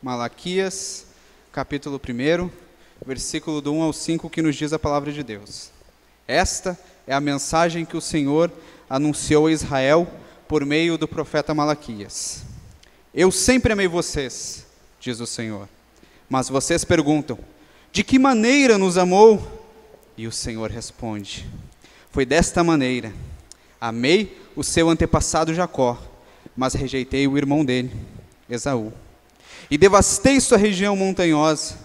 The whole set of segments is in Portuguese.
Malaquias, capítulo 1, versículo do 1 ao 5, que nos diz a palavra de Deus. Esta é a mensagem que o Senhor anunciou a Israel por meio do profeta Malaquias. Eu sempre amei vocês, diz o Senhor, mas vocês perguntam, de que maneira nos amou? E o Senhor responde, foi desta maneira, amei o seu antepassado Jacó, mas rejeitei o irmão dele, Esaú. E devastei sua região montanhosa,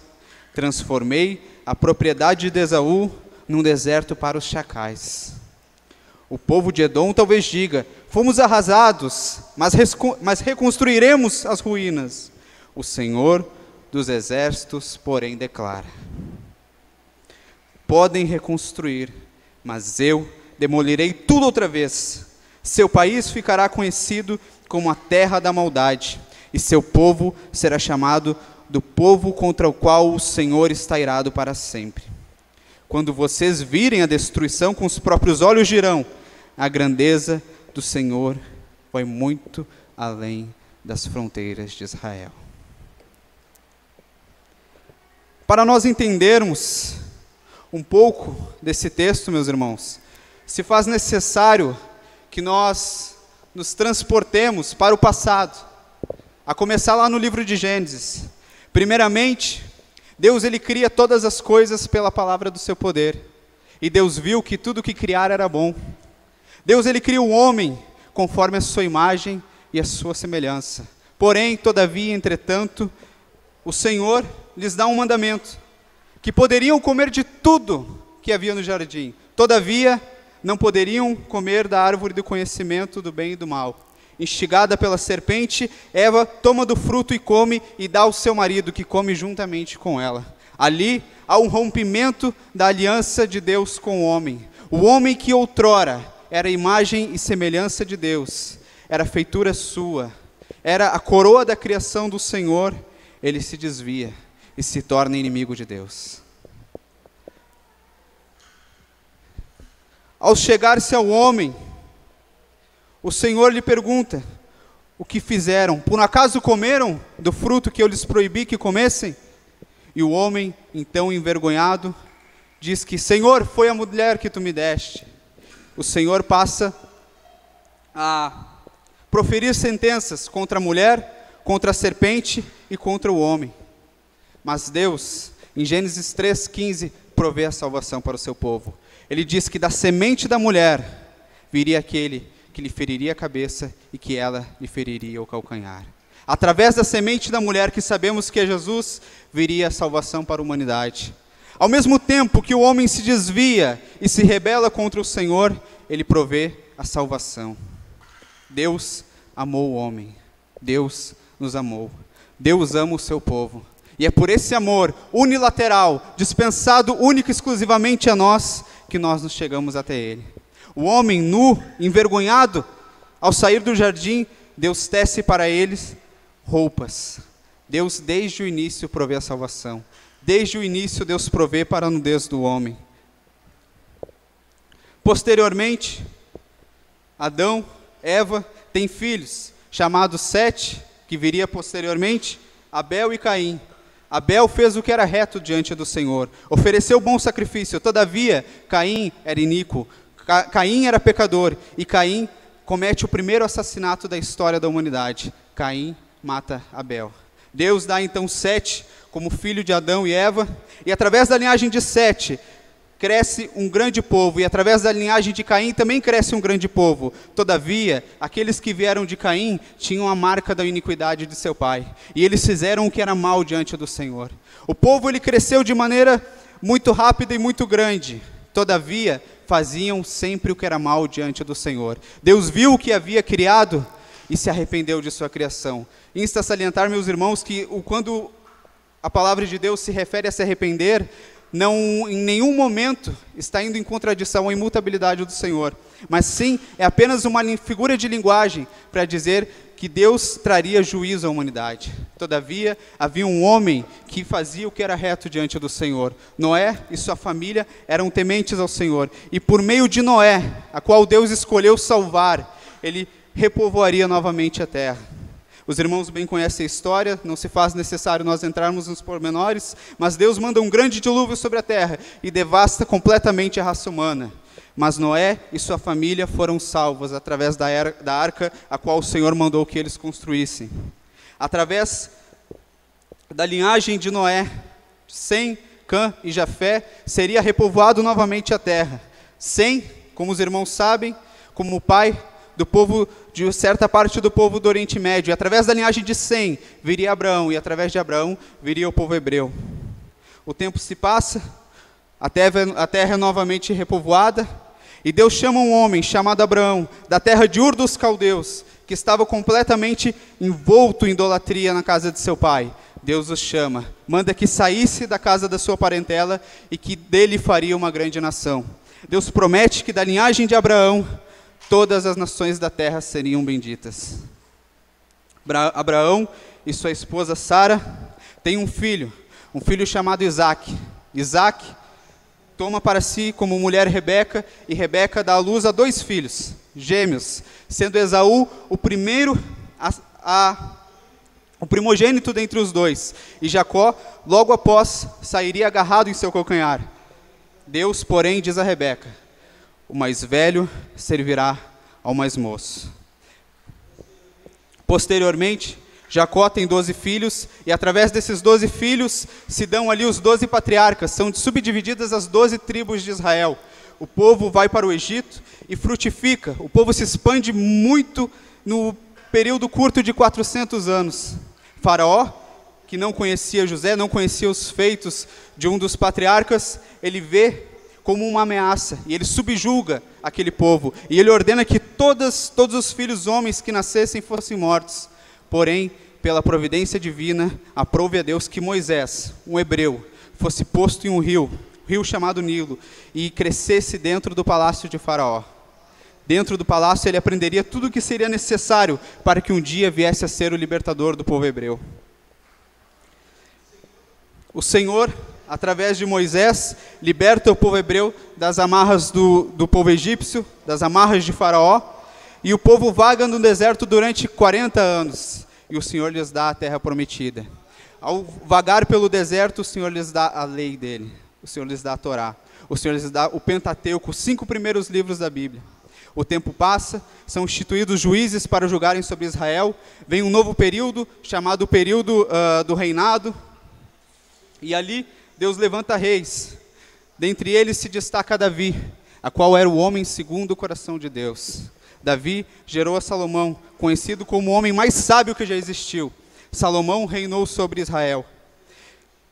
transformei a propriedade de Esaú num deserto para os chacais. O povo de Edom talvez diga, fomos arrasados, mas reconstruiremos as ruínas. O Senhor dos exércitos, porém, declara, podem reconstruir, mas eu demolirei tudo outra vez. Seu país ficará conhecido como a terra da maldade, e seu povo será chamado do povo contra o qual o Senhor está irado para sempre. Quando vocês virem a destruição com os próprios olhos, dirão, a grandeza do Senhor vai muito além das fronteiras de Israel. Para nós entendermos um pouco desse texto, meus irmãos, se faz necessário que nós nos transportemos para o passado, a começar lá no livro de Gênesis. Primeiramente, Deus ele cria todas as coisas pela palavra do seu poder, e Deus viu que tudo que criar era bom. Deus ele cria o homem conforme a sua imagem e a sua semelhança. Porém, todavia, entretanto, o Senhor lhes dá um mandamento, que poderiam comer de tudo que havia no jardim, todavia, não poderiam comer da árvore do conhecimento do bem e do mal. Instigada pela serpente, Eva toma do fruto e come, e dá ao seu marido, que come juntamente com ela. Ali há um rompimento da aliança de Deus com o homem. O homem que outrora era imagem e semelhança de Deus, era feitura sua, era a coroa da criação do Senhor, ele se desvia e se torna inimigo de Deus. Ao chegar-se ao homem, o Senhor lhe pergunta, o que fizeram? Por acaso comeram do fruto que eu lhes proibi que comessem? E o homem, então envergonhado, diz que, Senhor, foi a mulher que tu me deste. O Senhor passa a proferir sentenças contra a mulher, contra a serpente e contra o homem. Mas Deus, em Gênesis 3,15, provê a salvação para o seu povo. Ele diz que da semente da mulher viria aquele que lhe feriria a cabeça e que ela lhe feriria o calcanhar. Através da semente da mulher, que sabemos que é Jesus, viria a salvação para a humanidade. Ao mesmo tempo que o homem se desvia e se rebela contra o Senhor, ele provê a salvação. Deus amou o homem, Deus nos amou, Deus ama o seu povo. E é por esse amor unilateral, dispensado único e exclusivamente a nós, que nós nos chegamos até ele. O homem nu, envergonhado, ao sair do jardim, Deus tece para eles roupas. Deus desde o início provê a salvação. Desde o início Deus provê para a nudez do homem. Posteriormente, Adão, Eva, têm filhos, chamados Sete, que viria posteriormente, Abel e Caim. Abel fez o que era reto diante do Senhor, ofereceu bom sacrifício, todavia Caim era iníquo. Caim era pecador, e Caim comete o primeiro assassinato da história da humanidade. Caim mata Abel. Deus dá então Sete como filho de Adão e Eva, e através da linhagem de Sete cresce um grande povo, e através da linhagem de Caim também cresce um grande povo. Todavia, aqueles que vieram de Caim tinham a marca da iniquidade de seu pai, e eles fizeram o que era mal diante do Senhor. O povo ele cresceu de maneira muito rápida e muito grande, todavia faziam sempre o que era mal diante do Senhor. Deus viu o que havia criado e se arrependeu de sua criação. Insta a salientar, meus irmãos, que quando a palavra de Deus se refere a se arrepender, não em nenhum momento está indo em contradição à imutabilidade do Senhor, mas sim é apenas uma figura de linguagem para dizer que Deus traria juízo à humanidade. Todavia, havia um homem que fazia o que era reto diante do Senhor. Noé e sua família eram tementes ao Senhor, e por meio de Noé, a qual Deus escolheu salvar, ele repovoaria novamente a terra. Os irmãos bem conhecem a história, não se faz necessário nós entrarmos nos pormenores, mas Deus manda um grande dilúvio sobre a terra e devasta completamente a raça humana. Mas Noé e sua família foram salvos através da arca, a qual o Senhor mandou que eles construíssem. Através da linhagem de Noé, Sem, Cã e Jafé, seria repovoado novamente a terra. Sem, como os irmãos sabem, como o pai do povo, de certa parte do povo do Oriente Médio. E através da linhagem de Sem, viria Abraão, e através de Abraão, viria o povo hebreu. O tempo se passa, a terra é novamente repovoada, e Deus chama um homem chamado Abraão, da terra de Ur dos Caldeus, que estava completamente envolto em idolatria na casa de seu pai. Deus os chama, manda que saísse da casa da sua parentela e que dele faria uma grande nação. Deus promete que da linhagem de Abraão, todas as nações da terra seriam benditas. Abraão e sua esposa Sara têm um filho chamado Isaque. Isaque toma para si como mulher Rebeca, e Rebeca dá à luz a 2 filhos, gêmeos, sendo Esaú o primeiro, o primogênito dentre os 2, e Jacó, logo após, sairia agarrado em seu calcanhar. Deus, porém, diz a Rebeca: o mais velho servirá ao mais moço. Posteriormente, Jacó tem 12 filhos, e através desses 12 filhos se dão ali os 12 patriarcas, são subdivididas as 12 tribos de Israel. O povo vai para o Egito e frutifica, o povo se expande muito no período curto de 400 anos. Faraó, que não conhecia José, não conhecia os feitos de um dos patriarcas, ele vê como uma ameaça, e ele subjuga aquele povo, e ele ordena que todos os filhos homens que nascessem fossem mortos. Porém, pela providência divina, aprove a Deus que Moisés, um hebreu, fosse posto em um rio chamado Nilo, e crescesse dentro do palácio de Faraó. Dentro do palácio ele aprenderia tudo o que seria necessário para que um dia viesse a ser o libertador do povo hebreu. O Senhor, através de Moisés, liberta o povo hebreu das amarras do povo egípcio, das amarras de Faraó, e o povo vaga no deserto durante 40 anos, e o Senhor lhes dá a terra prometida. Ao vagar pelo deserto, o Senhor lhes dá a lei dele, o Senhor lhes dá a Torá, o Senhor lhes dá o Pentateuco, os 5 primeiros livros da Bíblia. O tempo passa, são instituídos juízes para julgarem sobre Israel, vem um novo período, chamado período do reinado, e ali Deus levanta reis. Dentre eles se destaca Davi, a qual era o homem segundo o coração de Deus. Davi gerou a Salomão, conhecido como o homem mais sábio que já existiu. Salomão reinou sobre Israel.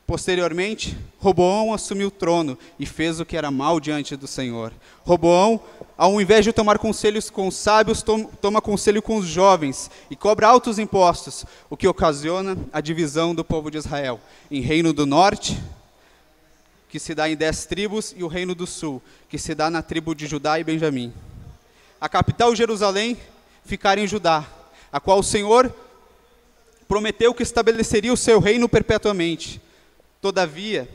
Posteriormente, Roboão assumiu o trono e fez o que era mal diante do Senhor. Roboão, ao invés de tomar conselhos com os sábios, toma conselho com os jovens e cobra altos impostos, o que ocasiona a divisão do povo de Israel em Reino do Norte, que se dá em 10 tribos, e o Reino do Sul, que se dá na tribo de Judá e Benjamim. A capital, Jerusalém, ficara em Judá, a qual o Senhor prometeu que estabeleceria o seu reino perpetuamente. Todavia,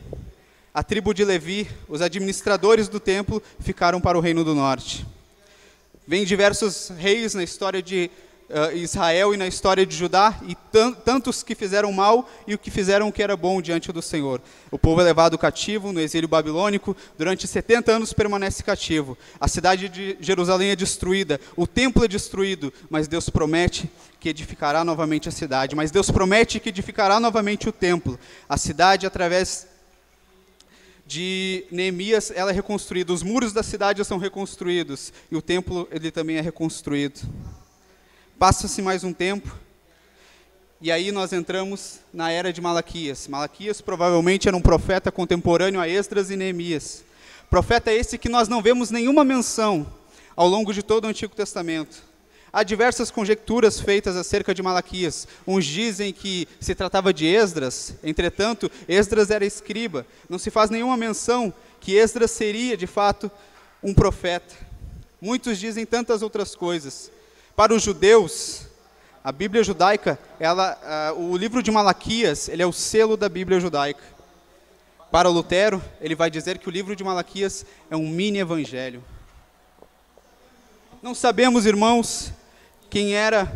a tribo de Levi, os administradores do templo, ficaram para o Reino do Norte. Vêm diversos reis na história de Israel e na história de Judá, e tantos que fizeram mal e o que fizeram o que era bom diante do Senhor. O povo é levado cativo no exílio babilônico, durante 70 anos permanece cativo. A cidade de Jerusalém é destruída, o templo é destruído, mas Deus promete que edificará novamente a cidade. Mas Deus promete que edificará novamente o templo. A cidade, através de Neemias, ela é reconstruída. Os muros da cidade são reconstruídos, e o templo ele também é reconstruído. Passa-se mais um tempo, e aí nós entramos na era de Malaquias. Malaquias provavelmente era um profeta contemporâneo a Esdras e Neemias. Profeta esse que nós não vemos nenhuma menção ao longo de todo o Antigo Testamento. Há diversas conjecturas feitas acerca de Malaquias. Uns dizem que se tratava de Esdras, entretanto, Esdras era escriba. Não se faz nenhuma menção que Esdras seria, de fato, um profeta. Muitos dizem tantas outras coisas. Para os judeus, a Bíblia judaica, o livro de Malaquias, ele é o selo da Bíblia judaica. Para Lutero, ele vai dizer que o livro de Malaquias é um mini-evangelho. Não sabemos, irmãos, quem era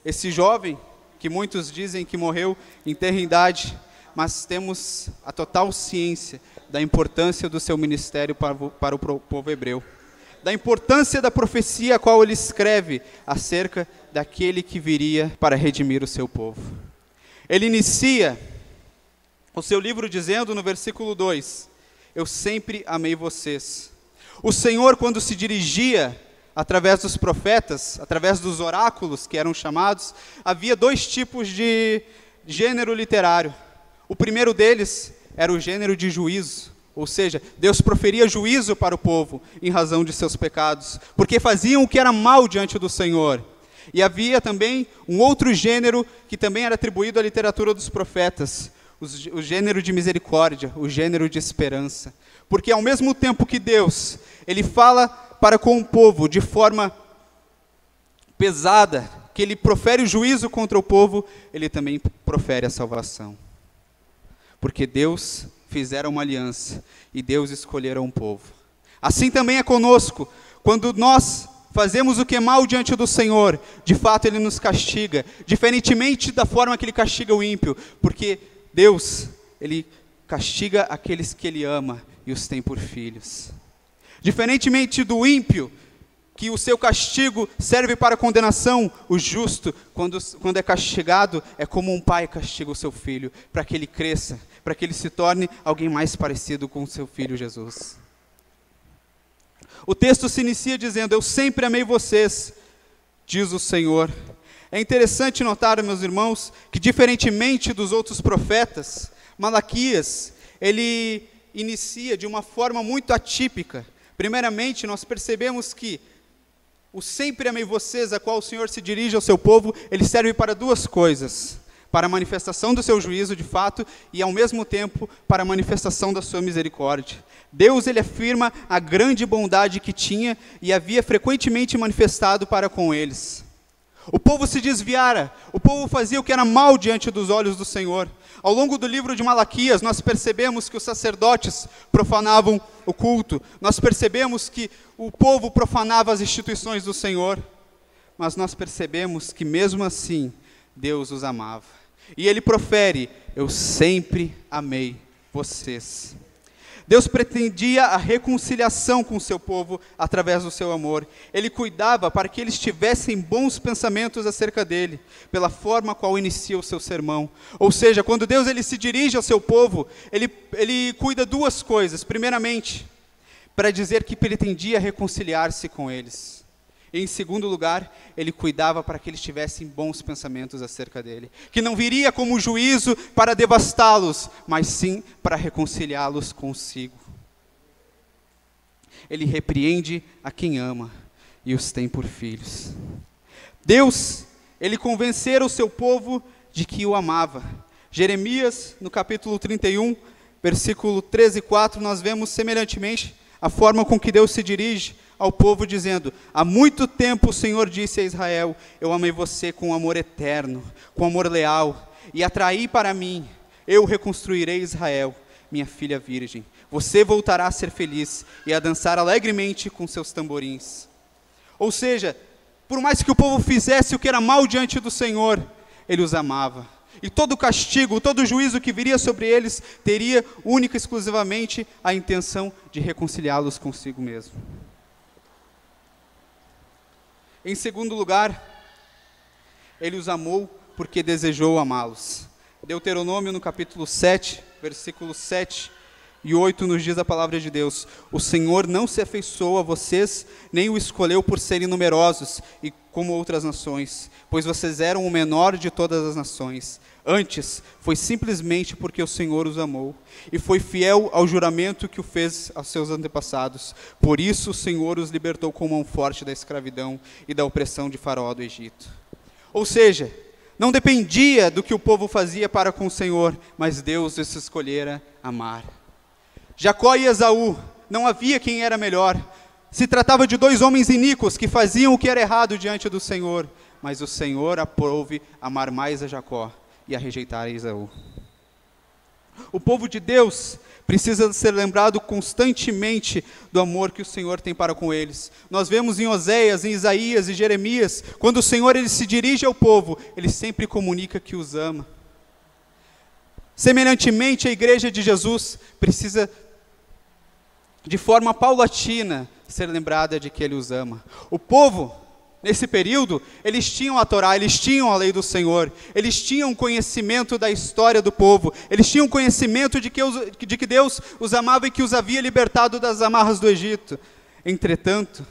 esse jovem, que muitos dizem que morreu em tenra idade, mas temos a total ciência da importância do seu ministério para o povo hebreu, da importância da profecia a qual ele escreve acerca daquele que viria para redimir o seu povo. Ele inicia o seu livro dizendo no versículo 2, eu sempre amei vocês. O Senhor, quando se dirigia através dos profetas, através dos oráculos que eram chamados, havia dois tipos de gênero literário. O primeiro deles era o gênero de juízo, ou seja, Deus proferia juízo para o povo em razão de seus pecados, porque faziam o que era mal diante do Senhor. E havia também um outro gênero que também era atribuído à literatura dos profetas, o gênero de misericórdia, o gênero de esperança. Porque ao mesmo tempo que Deus, ele fala para com o povo de forma pesada, que ele profere o juízo contra o povo, ele também profere a salvação. Porque Deus fizera uma aliança e Deus escolhera um povo. Assim também é conosco, quando nós fazemos o que é mal diante do Senhor, de fato ele nos castiga, diferentemente da forma que ele castiga o ímpio, porque Deus, ele castiga aqueles que ele ama e os tem por filhos. Diferentemente do ímpio, que o seu castigo serve para condenação, o justo, quando é castigado, é como um pai castiga o seu filho, para que ele cresça, para que ele se torne alguém mais parecido com o seu filho Jesus. O texto se inicia dizendo, eu sempre amei vocês, diz o Senhor. É interessante notar, meus irmãos, que diferentemente dos outros profetas, Malaquias, ele inicia de uma forma muito atípica. Primeiramente, nós percebemos que o sempre amei vocês, a qual o Senhor se dirige ao seu povo, ele serve para duas coisas. Para a manifestação do seu juízo, de fato, e ao mesmo tempo, para a manifestação da sua misericórdia. Deus, ele afirma a grande bondade que tinha e havia frequentemente manifestado para com eles. O povo se desviara, o povo fazia o que era mal diante dos olhos do Senhor. Ao longo do livro de Malaquias, nós percebemos que os sacerdotes profanavam o culto, nós percebemos que o povo profanava as instituições do Senhor, mas nós percebemos que mesmo assim, Deus os amava. E ele profere, eu sempre amei vocês. Deus pretendia a reconciliação com o seu povo através do seu amor. Ele cuidava para que eles tivessem bons pensamentos acerca dele, pela forma qual inicia o seu sermão. Ou seja, quando Deus ele se dirige ao seu povo, ele cuida duas coisas. Primeiramente, para dizer que pretendia reconciliar-se com eles. E em segundo lugar, ele cuidava para que eles tivessem bons pensamentos acerca dele. Que não viria como juízo para devastá-los, mas sim para reconciliá-los consigo. Ele repreende a quem ama e os tem por filhos. Deus, ele convencera o seu povo de que o amava. Jeremias, no capítulo 31, versículo 13 e 4, nós vemos semelhantemente a forma com que Deus se dirige ao povo dizendo, há muito tempo o Senhor disse a Israel, eu amei você com amor eterno, com amor leal, e atraí para mim, eu reconstruirei Israel, minha filha virgem. Você voltará a ser feliz e a dançar alegremente com seus tamborins. Ou seja, por mais que o povo fizesse o que era mal diante do Senhor, ele os amava. E todo castigo, todo juízo que viria sobre eles, teria única e exclusivamente a intenção de reconciliá-los consigo mesmo. Em segundo lugar, ele os amou porque desejou amá-los. Deuteronômio no capítulo 7, versículos 7 e 8 nos diz a palavra de Deus, o Senhor não se afeiçoou a vocês, nem o escolheu por serem numerosos, e como outras nações, pois vocês eram o menor de todas as nações. Antes, foi simplesmente porque o Senhor os amou, e foi fiel ao juramento que o fez aos seus antepassados. Por isso o Senhor os libertou com mão forte da escravidão e da opressão de Faraó do Egito. Ou seja, não dependia do que o povo fazia para com o Senhor, mas Deus os escolhera amar. Jacó e Esaú, não havia quem era melhor. Se tratava de dois homens iníquos que faziam o que era errado diante do Senhor, mas o Senhor aprouve amar mais a Jacó e a rejeitar a Esaú. O povo de Deus precisa ser lembrado constantemente do amor que o Senhor tem para com eles. Nós vemos em Oséias, em Isaías e Jeremias, quando o Senhor ele se dirige ao povo, ele sempre comunica que os ama. Semelhantemente, a igreja de Jesus precisa, de forma paulatina, ser lembrada de que ele os ama. O povo, nesse período, eles tinham a Torá, eles tinham a lei do Senhor, eles tinham conhecimento da história do povo, eles tinham conhecimento de que Deus os amava e que os havia libertado das amarras do Egito. Entretanto,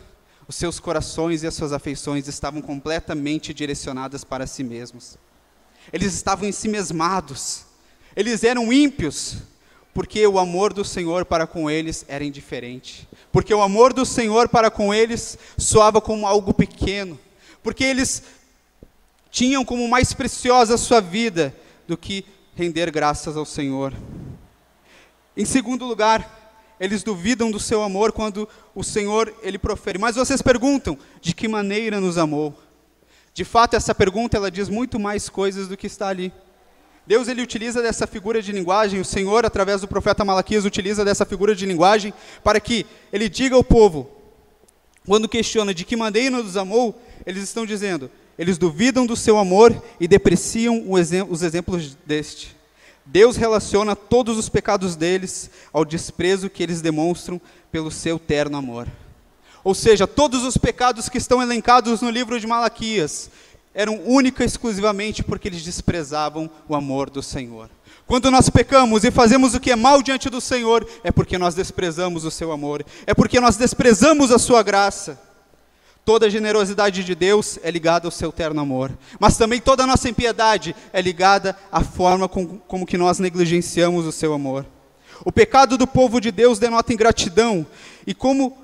os seus corações e as suas afeições estavam completamente direcionadas para si mesmos. Eles estavam ensimesmados, eles eram ímpios, porque o amor do Senhor para com eles era indiferente, porque o amor do Senhor para com eles soava como algo pequeno, porque eles tinham como mais preciosa a sua vida do que render graças ao Senhor. Em segundo lugar, eles duvidam do seu amor quando o Senhor ele profere. Mas vocês perguntam, de que maneira nos amou? De fato, essa pergunta ela diz muito mais coisas do que está ali. Deus ele utiliza dessa figura de linguagem, o Senhor, através do profeta Malaquias, utiliza dessa figura de linguagem para que ele diga ao povo, quando questiona de que maneira nos amou, eles estão dizendo, eles duvidam do seu amor e depreciam os exemplos deste. Deus relaciona todos os pecados deles ao desprezo que eles demonstram pelo seu terno amor. Ou seja, todos os pecados que estão elencados no livro de Malaquias, eram única e exclusivamente porque eles desprezavam o amor do Senhor. Quando nós pecamos e fazemos o que é mal diante do Senhor, é porque nós desprezamos o seu amor, é porque nós desprezamos a sua graça. Toda a generosidade de Deus é ligada ao seu terno amor, mas também toda a nossa impiedade é ligada à forma como que nós negligenciamos o seu amor. O pecado do povo de Deus denota ingratidão, e como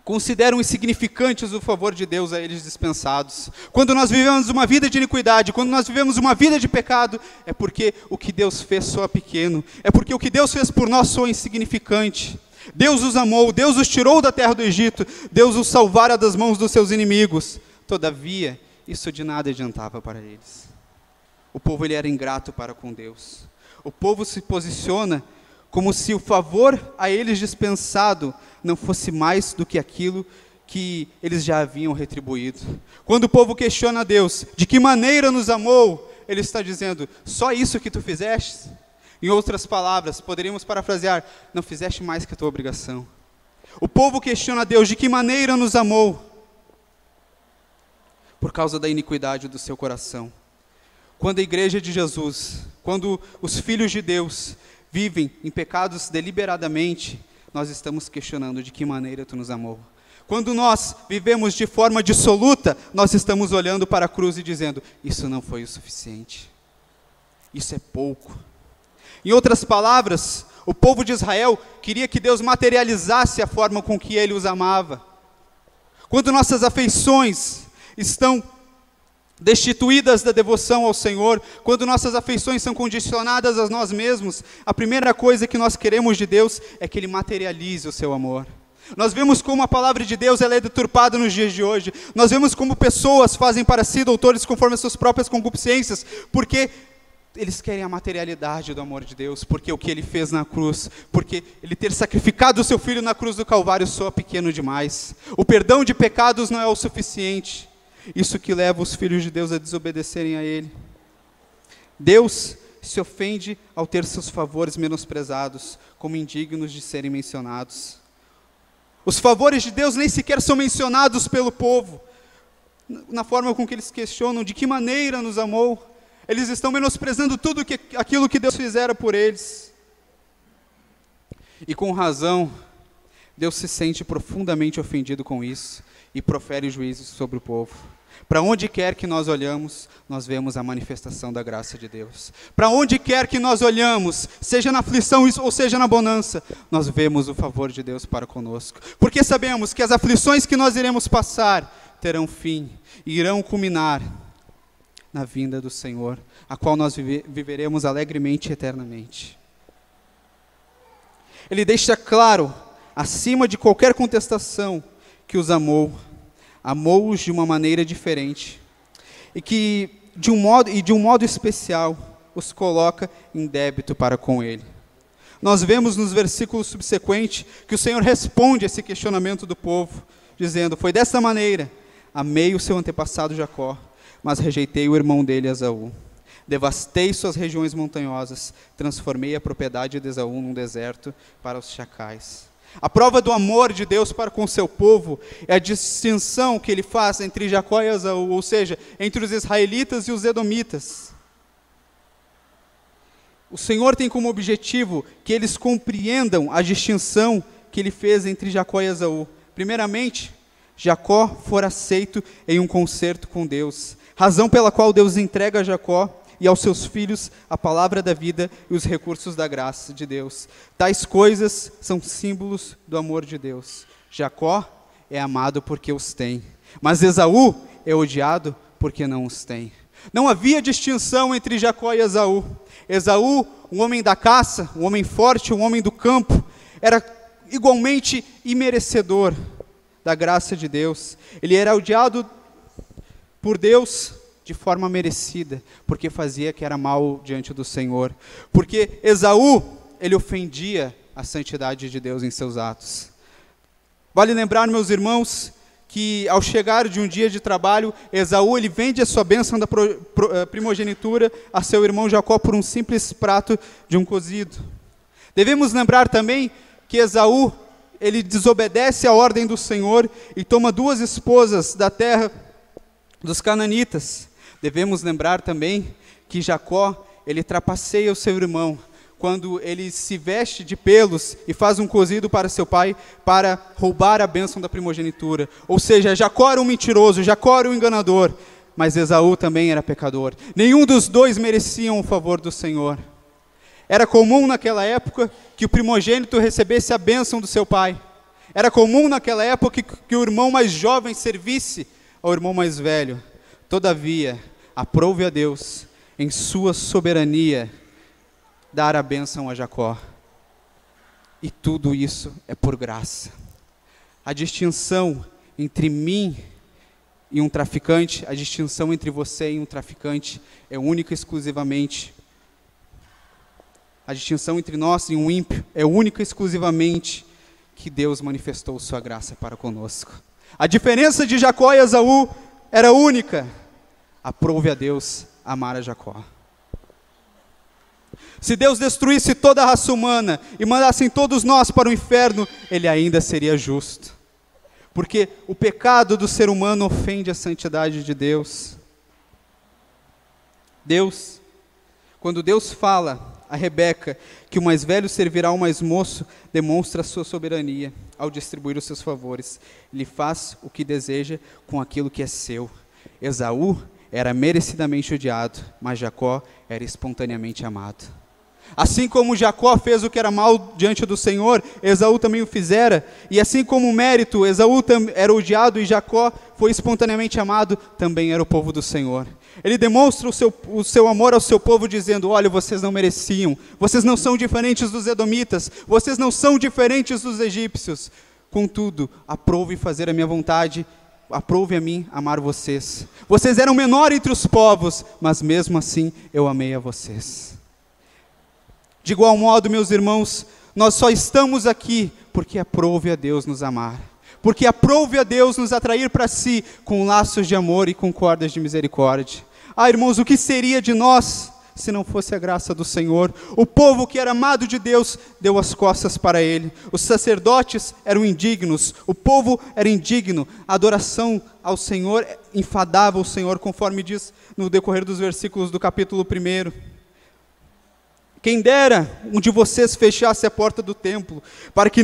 consideram insignificantes o favor de Deus a eles dispensados. Quando nós vivemos uma vida de iniquidade, quando nós vivemos uma vida de pecado, é porque o que Deus fez soa pequeno, é porque o que Deus fez por nós soa insignificante. Deus os amou, Deus os tirou da terra do Egito, Deus os salvara das mãos dos seus inimigos. Todavia, isso de nada adiantava para eles. O povo ele era ingrato para com Deus. O povo se posiciona como se o favor a eles dispensado não fosse mais do que aquilo que eles já haviam retribuído. Quando o povo questiona a Deus, de que maneira nos amou, ele está dizendo, só isso que tu fizeste? Em outras palavras, poderíamos parafrasear, não fizeste mais que a tua obrigação. O povo questiona a Deus, de que maneira nos amou? Por causa da iniquidade do seu coração. Quando a igreja de Jesus, quando os filhos de Deus vivem em pecados deliberadamente, nós estamos questionando de que maneira tu nos amou. Quando nós vivemos de forma dissoluta, nós estamos olhando para a cruz e dizendo, isso não foi o suficiente. Isso é pouco. Em outras palavras, o povo de Israel queria que Deus materializasse a forma com que ele os amava. Quando nossas afeições estão destituídas da devoção ao Senhor, quando nossas afeições são condicionadas a nós mesmos, a primeira coisa que nós queremos de Deus é que Ele materialize o seu amor. Nós vemos como a palavra de Deus ela é deturpada nos dias de hoje. Nós vemos como pessoas fazem para si doutores conforme as suas próprias concupiscências, porque eles querem a materialidade do amor de Deus, porque o que Ele fez na cruz, porque Ele ter sacrificado o seu Filho na cruz do Calvário soa pequeno demais. O perdão de pecados não é o suficiente. Isso que leva os filhos de Deus a desobedecerem a Ele. Deus se ofende ao ter seus favores menosprezados, como indignos de serem mencionados. Os favores de Deus nem sequer são mencionados pelo povo, na forma com que eles questionam, de que maneira nos amou. Eles estão menosprezando tudo aquilo que Deus fizera por eles. E com razão, Deus se sente profundamente ofendido com isso e profere juízos sobre o povo. Para onde quer que nós olhamos, nós vemos a manifestação da graça de Deus. Para onde quer que nós olhamos, seja na aflição ou seja na bonança, nós vemos o favor de Deus para conosco. Porque sabemos que as aflições que nós iremos passar terão fim e irão culminar na vinda do Senhor, a qual nós viveremos alegremente e eternamente. Ele deixa claro, acima de qualquer contestação, que os amou-os de uma maneira diferente, e que de um modo especial os coloca em débito para com Ele. nós vemos nos versículos subsequentes que o Senhor responde a esse questionamento do povo, dizendo: foi dessa maneira, amei o seu antepassado Jacó, mas rejeitei o irmão dele, Esaú. Devastei suas regiões montanhosas, transformei a propriedade de Esaú num deserto para os chacais. A prova do amor de Deus para com o seu povo é a distinção que ele faz entre Jacó e Esaú, ou seja, entre os israelitas e os edomitas. O Senhor tem como objetivo que eles compreendam a distinção que ele fez entre Jacó e Esaú. Primeiramente, Jacó for aceito em um concerto com Deus, razão pela qual Deus entrega a Jacó e aos seus filhos a palavra da vida e os recursos da graça de Deus. Tais coisas são símbolos do amor de Deus. Jacó é amado porque os tem, mas Esaú é odiado porque não os tem. Não havia distinção entre Jacó e Esaú. Esaú, um homem da caça, um homem forte, um homem do campo, era igualmente imerecedor da graça de Deus. Ele era odiado por Deus de forma merecida, porque fazia que era mal diante do Senhor. Porque Esaú, ele ofendia a santidade de Deus em seus atos. Vale lembrar, meus irmãos, que ao chegar de um dia de trabalho, Esaú ele vende a sua bênção da primogenitura a seu irmão Jacó por um simples prato de um cozido. Devemos lembrar também que Esaú, ele desobedece à ordem do Senhor e toma 2 esposas da terra dos cananitas. Devemos lembrar também que Jacó, ele trapaceia o seu irmão, quando ele se veste de pelos e faz um cozido para seu pai, para roubar a bênção da primogenitura. Ou seja, Jacó era um mentiroso, Jacó era um enganador, mas Esaú também era pecador. Nenhum dos dois mereciam o favor do Senhor. Era comum naquela época que o primogênito recebesse a bênção do seu pai. Era comum naquela época que o irmão mais jovem servisse ao irmão mais velho. Todavia, aprove a Deus, em sua soberania, dar a bênção a Jacó. E tudo isso é por graça. A distinção entre mim e um traficante, a distinção entre você e um traficante é única e exclusivamente. A distinção entre nós e um ímpio é única e exclusivamente que Deus manifestou sua graça para conosco. A diferença de Jacó e Esaú era única. Aprove a Deus amar a Jacó. Se Deus destruísse toda a raça humana e mandasse todos nós para o inferno, Ele ainda seria justo. Porque o pecado do ser humano ofende a santidade de Deus. Quando Deus fala a Rebeca que o mais velho servirá ao mais moço, demonstra a sua soberania ao distribuir os seus favores. Ele faz o que deseja com aquilo que é seu. Esaú era merecidamente odiado, mas Jacó era espontaneamente amado. Assim como Jacó fez o que era mal diante do Senhor, Esaú também o fizera. E assim como o mérito, Esaú era odiado e Jacó foi espontaneamente amado, também era o povo do Senhor. Ele demonstra o seu amor ao seu povo dizendo: olha, vocês não mereciam, vocês não são diferentes dos edomitas, vocês não são diferentes dos egípcios. Contudo, aprove fazer a minha vontade, aprove a mim amar vocês. Vocês eram menor entre os povos, mas mesmo assim eu amei a vocês. De igual modo, meus irmãos, nós só estamos aqui porque aprove a Deus nos amar. Porque aprove a Deus nos atrair para si com laços de amor e com cordas de misericórdia. Ah, irmãos, o que seria de nós se não fosse a graça do Senhor? O povo que era amado de Deus deu as costas para Ele. Os sacerdotes eram indignos, o povo era indigno. A adoração ao Senhor enfadava o Senhor, conforme diz no decorrer dos versículos do capítulo 1. Quem dera um de vocês fechasse a porta do templo, para que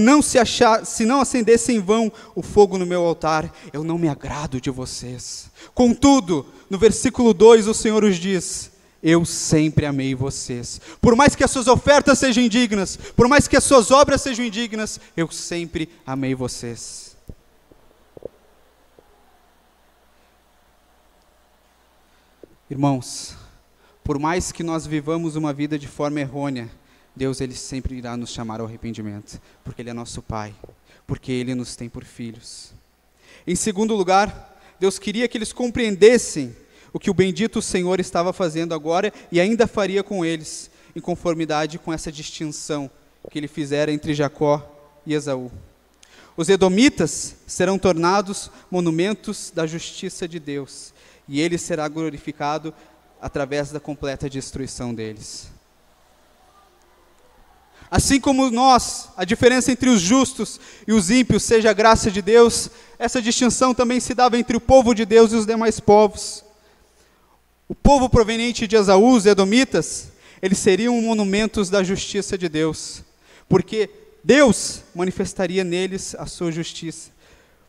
se não acendesse em vão o fogo no meu altar. Eu não me agrado de vocês. Contudo, no versículo 2 o Senhor os diz: eu sempre amei vocês. Por mais que as suas ofertas sejam indignas, por mais que as suas obras sejam indignas, eu sempre amei vocês. Irmãos, por mais que nós vivamos uma vida de forma errônea, Deus ele sempre irá nos chamar ao arrependimento, porque Ele é nosso Pai, porque Ele nos tem por filhos. Em segundo lugar, Deus queria que eles compreendessem o que o bendito Senhor estava fazendo agora e ainda faria com eles, em conformidade com essa distinção que ele fizera entre Jacó e Esaú. Os edomitas serão tornados monumentos da justiça de Deus, e ele será glorificado através da completa destruição deles. Assim como a diferença entre os justos e os ímpios seja a graça de Deus, essa distinção também se dava entre o povo de Deus e os demais povos. O povo proveniente de Esaú, os edomitas, eles seriam monumentos da justiça de Deus, porque Deus manifestaria neles a sua justiça,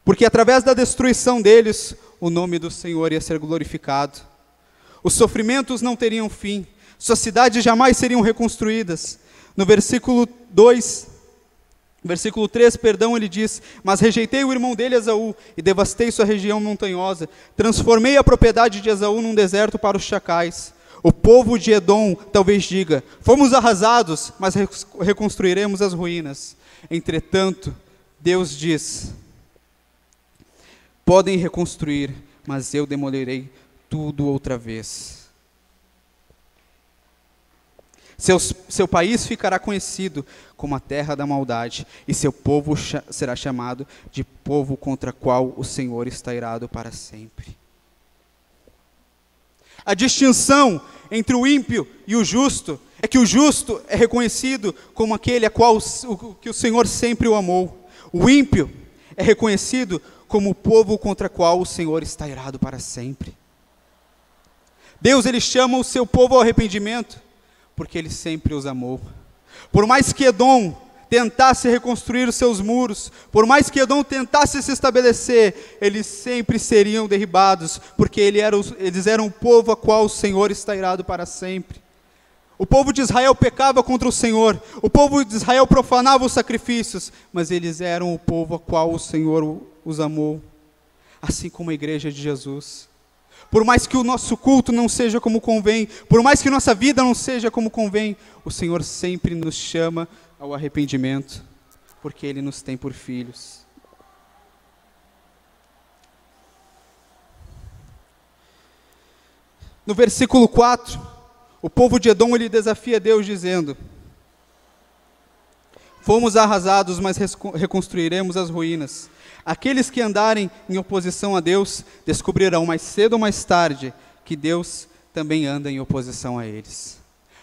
porque através da destruição deles, o nome do Senhor ia ser glorificado. Os sofrimentos não teriam fim, suas cidades jamais seriam reconstruídas. No versículo 3, ele diz: mas rejeitei o irmão dele, Esaú, e devastei sua região montanhosa, transformei a propriedade de Esaú num deserto para os chacais. O povo de Edom talvez diga: fomos arrasados, mas reconstruiremos as ruínas. Entretanto, Deus diz: podem reconstruir, mas eu demolirei tudo outra vez. Seu país ficará conhecido como a terra da maldade, e seu povo será chamado de povo contra qual o Senhor está irado para sempre. A distinção entre o ímpio e o justo é que o justo é reconhecido como aquele a qual que o Senhor sempre o amou. O ímpio é reconhecido como o povo contra qual o Senhor está irado para sempre. Deus, ele chama o seu povo ao arrependimento, porque ele sempre os amou. Por mais que Edom tentasse reconstruir os seus muros, por mais que Edom tentasse se estabelecer, eles sempre seriam derribados, porque eles eram o povo a qual o Senhor está irado para sempre. O povo de Israel pecava contra o Senhor, o povo de Israel profanava os sacrifícios, mas eles eram o povo a qual o Senhor os amou, assim como a igreja de Jesus. Por mais que o nosso culto não seja como convém, por mais que nossa vida não seja como convém, o Senhor sempre nos chama ao arrependimento, porque Ele nos tem por filhos. No versículo 4, o povo de Edom, ele desafia Deus dizendo: fomos arrasados, mas reconstruiremos as ruínas. Aqueles que andarem em oposição a Deus descobrirão mais cedo ou mais tarde que Deus também anda em oposição a eles.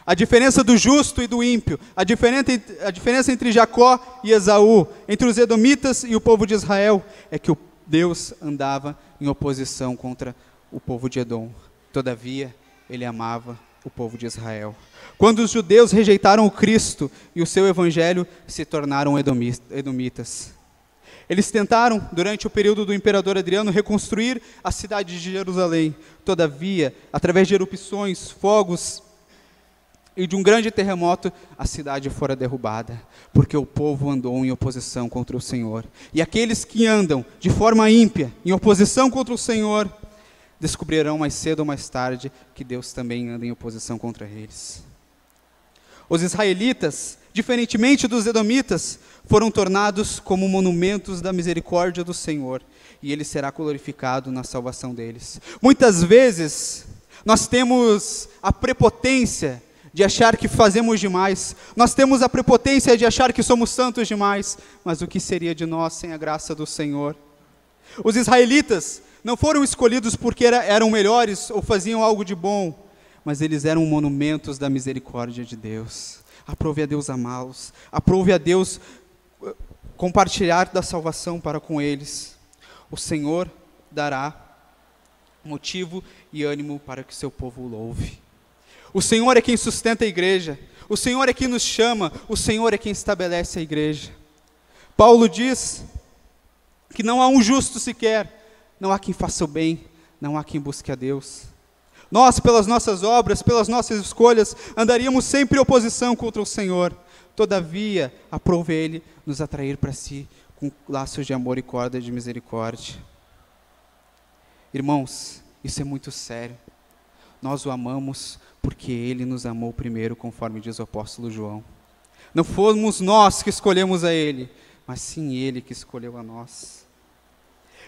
A diferença do justo e do ímpio, a diferença entre Jacó e Esaú, entre os edomitas e o povo de Israel, é que Deus andava em oposição contra o povo de Edom. Todavia, ele amava o povo de Israel. Quando os judeus rejeitaram o Cristo e o seu evangelho, se tornaram edomitas. Eles tentaram, durante o período do imperador Adriano, reconstruir a cidade de Jerusalém. Todavia, através de erupções, fogos e de um grande terremoto, a cidade fora derrubada, porque o povo andou em oposição contra o Senhor. E aqueles que andam de forma ímpia, em oposição contra o Senhor, descobrirão mais cedo ou mais tarde que Deus também anda em oposição contra eles. Os israelitas, diferentemente dos edomitas, foram tornados como monumentos da misericórdia do Senhor, e Ele será glorificado na salvação deles. Muitas vezes, nós temos a prepotência de achar que fazemos demais, nós temos a prepotência de achar que somos santos demais, mas o que seria de nós sem a graça do Senhor? Os israelitas não foram escolhidos porque eram melhores ou faziam algo de bom, mas eles eram monumentos da misericórdia de Deus. Aprove a Deus amá-los, aprove a Deus compartilhar da salvação para com eles. O Senhor dará motivo e ânimo para que seu povo o louve. O Senhor é quem sustenta a igreja, o Senhor é quem nos chama, o Senhor é quem estabelece a igreja. Paulo diz que não há um justo sequer, não há quem faça o bem, não há quem busque a Deus. Nós, pelas nossas obras, pelas nossas escolhas, andaríamos sempre em oposição contra o Senhor. Todavia, aprove Ele nos atrair para si com laços de amor e corda de misericórdia. Irmãos, isso é muito sério. Nós o amamos porque Ele nos amou primeiro, conforme diz o apóstolo João. Não fomos nós que escolhemos a Ele, mas sim Ele que escolheu a nós.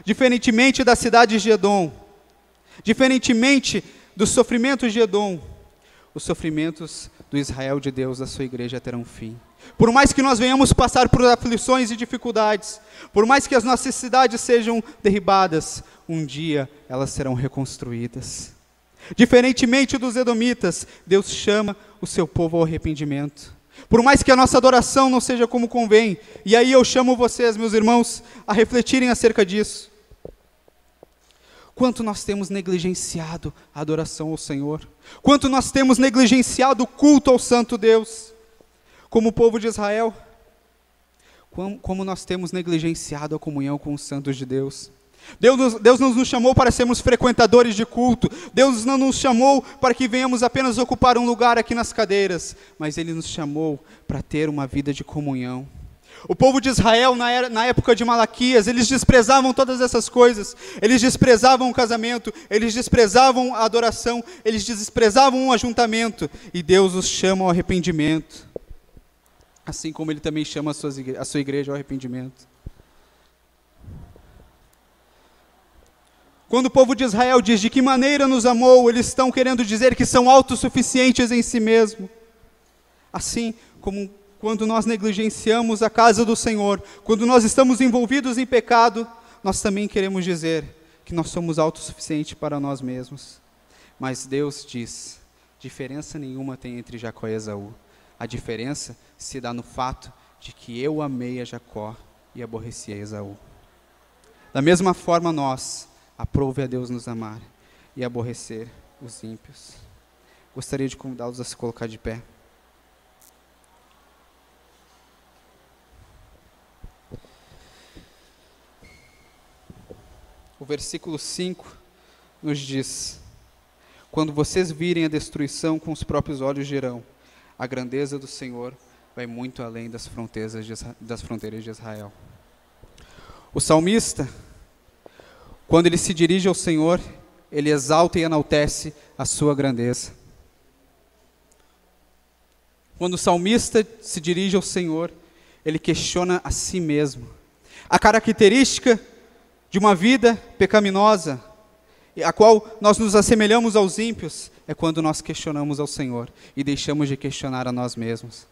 Diferentemente da cidade de Edom, diferentemente dos sofrimentos de Edom, os sofrimentos do Israel de Deus, da sua igreja, terão fim. Por mais que nós venhamos passar por aflições e dificuldades, por mais que as nossas cidades sejam derribadas, um dia elas serão reconstruídas. Diferentemente dos edomitas, Deus chama o seu povo ao arrependimento. Por mais que a nossa adoração não seja como convém, e aí eu chamo vocês, meus irmãos, a refletirem acerca disso. Quanto nós temos negligenciado a adoração ao Senhor? Quanto nós temos negligenciado o culto ao Santo Deus? Como o povo de Israel, como nós temos negligenciado a comunhão com os santos de Deus. Deus não nos chamou para sermos frequentadores de culto. Deus não nos chamou para que venhamos apenas ocupar um lugar aqui nas cadeiras, mas Ele nos chamou para ter uma vida de comunhão. O povo de Israel, na época de Malaquias, eles desprezavam todas essas coisas. Eles desprezavam o casamento, eles desprezavam a adoração, eles desprezavam o ajuntamento. E Deus os chama ao arrependimento. Assim como Ele também chama a sua igreja ao arrependimento. Quando o povo de Israel diz de que maneira nos amou, eles estão querendo dizer que são autossuficientes em si mesmo. Assim como quando nós negligenciamos a casa do Senhor, quando nós estamos envolvidos em pecado, nós também queremos dizer que nós somos autossuficientes para nós mesmos. Mas Deus diz, diferença nenhuma tem entre Jacó e Esaú. A diferença se dá no fato de que eu amei a Jacó e aborreci a Esaú. Da mesma forma aprove a Deus nos amar e aborrecer os ímpios. Gostaria de convidá-los a se colocar de pé. O versículo 5 nos diz: quando vocês virem a destruição com os próprios olhos dirão, a grandeza do Senhor vai muito além das fronteiras de Israel. O salmista, quando ele se dirige ao Senhor, ele exalta e enaltece a sua grandeza. Quando o salmista se dirige ao Senhor, ele questiona a si mesmo. A característica de uma vida pecaminosa, a qual nós nos assemelhamos aos ímpios, é quando nós questionamos ao Senhor e deixamos de questionar a nós mesmos.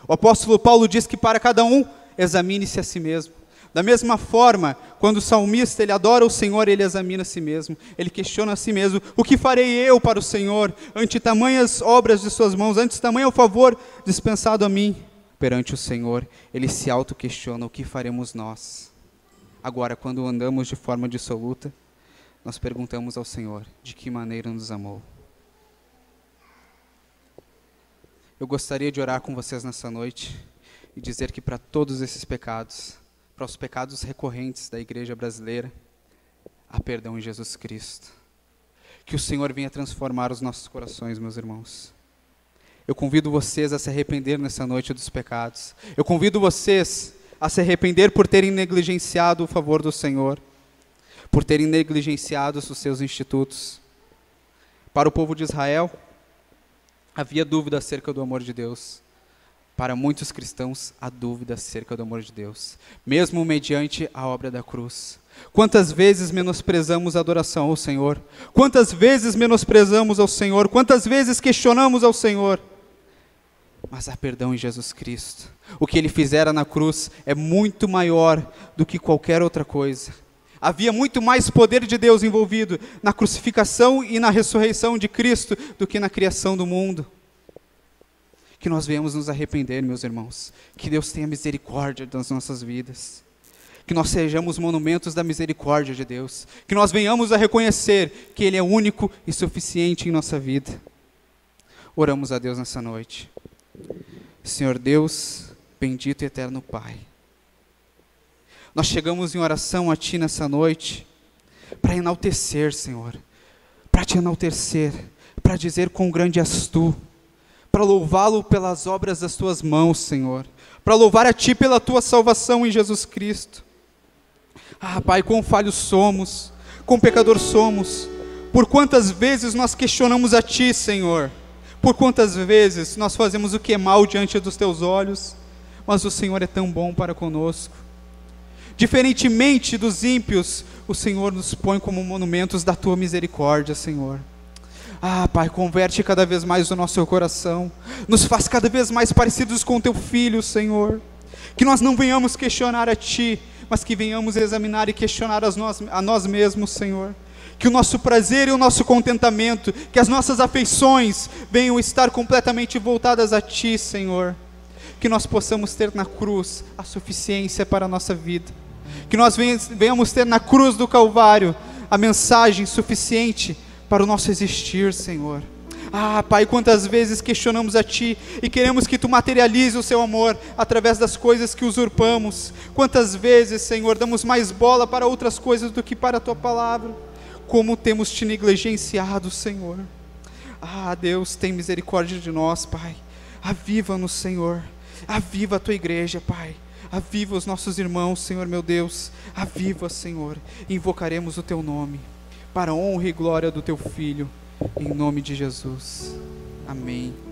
O apóstolo Paulo diz que para cada um, examine-se a si mesmo. Da mesma forma, quando o salmista ele adora o Senhor, ele examina a si mesmo, ele questiona a si mesmo: o que farei eu para o Senhor, ante tamanhas obras de suas mãos, ante tamanho favor dispensado a mim? Perante o Senhor, ele se auto-questiona: o que faremos nós? Agora, quando andamos de forma dissoluta, nós perguntamos ao Senhor, de que maneira nos amou? Eu gostaria de orar com vocês nessa noite e dizer que para todos esses pecados, para os pecados recorrentes da igreja brasileira, há perdão em Jesus Cristo. Que o Senhor venha transformar os nossos corações, meus irmãos. Eu convido vocês a se arrepender nessa noite dos pecados. Eu convido vocês a se arrepender por terem negligenciado o favor do Senhor, por terem negligenciado os seus institutos. Para o povo de Israel, havia dúvida acerca do amor de Deus. Para muitos cristãos, há dúvida acerca do amor de Deus, mesmo mediante a obra da cruz. Quantas vezes menosprezamos a adoração ao Senhor? Quantas vezes menosprezamos ao Senhor? Quantas vezes questionamos ao Senhor? Mas há perdão em Jesus Cristo. O que Ele fizera na cruz é muito maior do que qualquer outra coisa. Havia muito mais poder de Deus envolvido na crucificação e na ressurreição de Cristo do que na criação do mundo. Que nós venhamos nos arrepender, meus irmãos. Que Deus tenha misericórdia das nossas vidas. Que nós sejamos monumentos da misericórdia de Deus. Que nós venhamos a reconhecer que Ele é único e suficiente em nossa vida. Oramos a Deus nessa noite. Senhor Deus, bendito e eterno Pai, nós chegamos em oração a Ti nessa noite para enaltecer, Senhor, para Te enaltecer, para dizer quão grande és Tu, para louvá-lo pelas obras das Tuas mãos, Senhor, para louvar a Ti pela Tua salvação em Jesus Cristo. Ah, Pai, quão falhos somos, quão pecadores somos, por quantas vezes nós questionamos a Ti, Senhor, por quantas vezes nós fazemos o que é mal diante dos Teus olhos, mas o Senhor é tão bom para conosco. Diferentemente dos ímpios, o Senhor nos põe como monumentos da Tua misericórdia, Senhor. Ah, Pai, converte cada vez mais o nosso coração, nos faz cada vez mais parecidos com Teu Filho, Senhor, que nós não venhamos questionar a Ti, mas que venhamos examinar e questionar a nós mesmos, Senhor, que o nosso prazer e o nosso contentamento, que as nossas afeições venham estar completamente voltadas a Ti, Senhor, que nós possamos ter na cruz a suficiência para a nossa vida, que nós venhamos ter na cruz do Calvário a mensagem suficiente para o nosso existir, Senhor. Ah, Pai, quantas vezes questionamos a Ti e queremos que Tu materialize o Seu amor através das coisas que usurpamos. Quantas vezes, Senhor, damos mais bola para outras coisas do que para a Tua palavra. Como temos Te negligenciado, Senhor. Ah, Deus, tem misericórdia de nós, Pai. Aviva-nos, Senhor. Aviva a Tua igreja, Pai. Aviva os nossos irmãos, Senhor, meu Deus. Aviva, Senhor. Invocaremos o Teu nome, para a honra e glória do Teu Filho, em nome de Jesus. Amém.